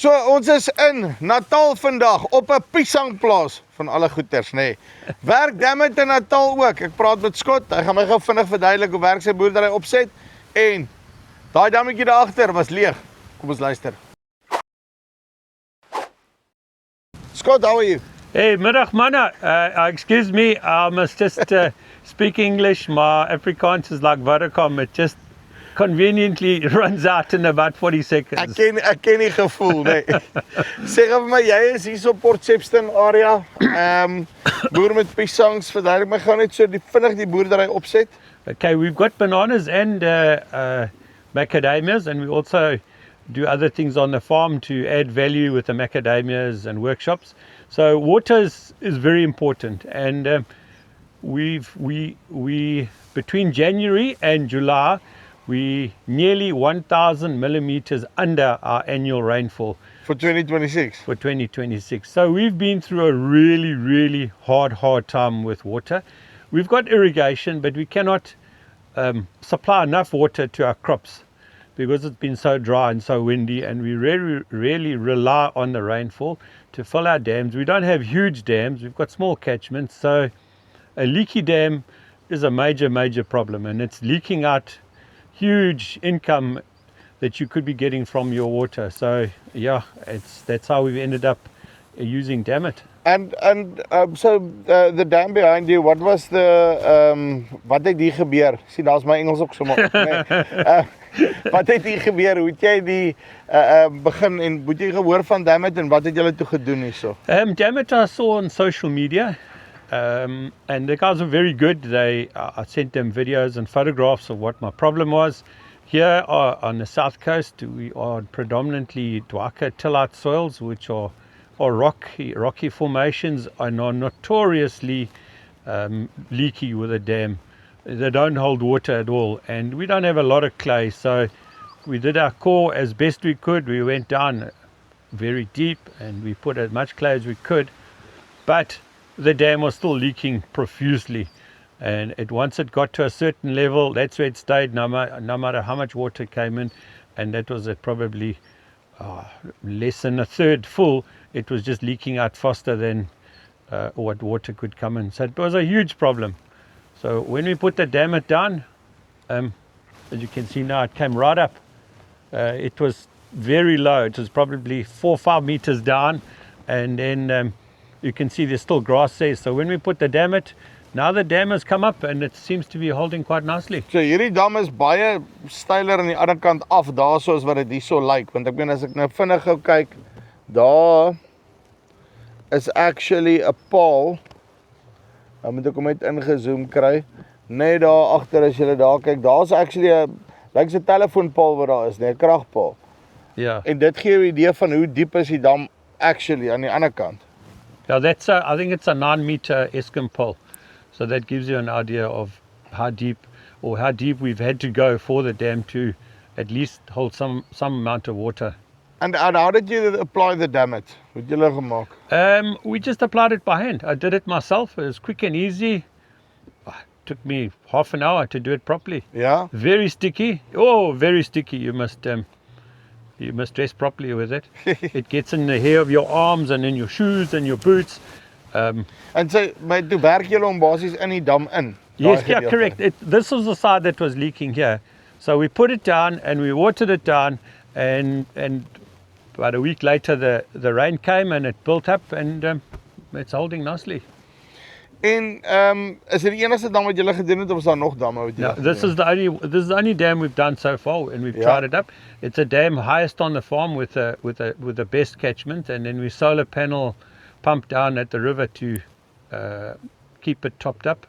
So, ons is in Natal vandag op 'n piesangplaas van alle goeters, nê. Werk Dammit in Natal ook. Ek praat met Scott. Hy gaan my gou vinnig verduidelik hoe werk sy boerdery opset. En daai dammetjie daar agter was leeg. Kom ons luister. Scott, how are you? Hey, middag manne. Excuse me, I must just speak English. My Afrikaans is like Vodacom. It just conveniently runs out in about 40 seconds. Ek ken die gevoel, nee. Sê vir my, jy is hier so Port Shepstone area. Boer met piesangs, verduidelik my gou net so vinnig die boerdery opset. Okay, we've got bananas and macadamias, and we also do other things on the farm to add value with the macadamias and workshops. So water is very important, and we between January and July, we nearly 1,000 millimeters under our annual rainfall For 2026? for 2026. So we've been through a really hard time with water. We've got irrigation, but we cannot supply enough water to our crops because it's been so dry and so windy, and we really rely on the rainfall to fill our dams. We don't have huge dams, we've got small catchments, so a leaky dam is a major problem, and it's leaking out huge income that you could be getting from your water. So yeah, that's how we've ended up using Dammit. And so the dam behind you, what was the wat het hier gebeur? Sien, daar's my Engels ook sommer. Nee. Wat het hier gebeur? Hoe het jy die begin en moet jy gehoor van Dammit en wat het julle toe gedoen hierso? Dammit I saw on social media, and the guys were very good. I sent them videos and photographs of what my problem was. Here on the south coast, we are predominantly Dwaka tillite soils, which are rocky formations and are notoriously leaky with a dam. They don't hold water at all, and we don't have a lot of clay, so we did our core as best we could. We went down very deep and we put as much clay as we could, but the dam was still leaking profusely, and once it got to a certain level, that's where it stayed, no matter how much water came in, and that was at probably less than a third full. It was just leaking out faster than what water could come in. So it was a huge problem. So when we put the Dammit down, as you can see now, it came right up. It was very low. It was probably 4 or 5 meters down, and then you can see there's still grass there. So when we put the Dammit, now the dam has come up and it seems to be holding quite nicely. So hierdie dam is baie steiler aan die ander kant af daar soos wat dit hierso lyk, want ek meen as ek nou vinnig gou kyk, daar is actually 'n paal. Dan moet ek hom net ingezoom kry. Net daar agter as jy daar kyk, daar's actually 'n lyk 'n telefoonpaal wat daar is, 'n kragpaal. Yeah. En dit gee jou 'n idee van hoe diep is die dam actually aan die ander kant. Yeah, I think it's a 9-meter Eskom pole. So that gives you an idea of how deep we've had to go for the dam to at least hold some amount of water. And how did you apply the Dammit? Wat het julle gemaak? We just applied it by hand. I did it myself. It was quick and easy. It took me half an hour to do it properly. Ja? Very sticky. Oh, very sticky. You must dress properly with it. It gets in the hair of your arms and in your shoes and your boots. En maar toe werk julle hom basies in die dam in? Yes, yeah, correct. This was the side that was leaking here. So we put it down and we watered it down, and about a week later the rain came and it built up, and it's holding nicely. En is dit die enigste dam wat julle gedoen het of is daar nog damme wat julle? This is the only dam we've done so far, and we've tried it up. It's a dam highest on the farm with the best catchment, and then we solar panel pump down at the river to keep it topped up,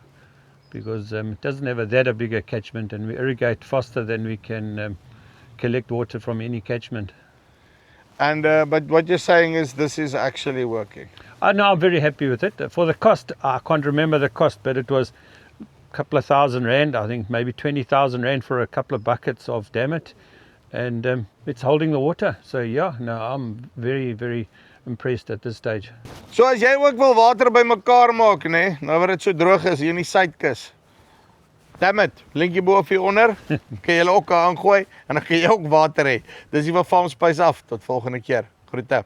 because it doesn't have that a bigger catchment, and we irrigate faster than we can collect water from any catchment. And but what you're saying is this is actually working. No, I'm very happy with it. For the cost, I can't remember the cost, but it was a couple of R1,000. I think maybe 20,000 rand for a couple of buckets of Dammit, and it's holding the water. So yeah, no, I'm very impressed at this stage. So as jy ook wil water bymekaar maak, nê, nou wat dit so droog is hier in die suidkus. Dammit, linkie bo of hier onder, kan jy ook aangooi en dan kan jy ook water hê. Dis die van Farm Spice af. Tot volgende keer. Groete.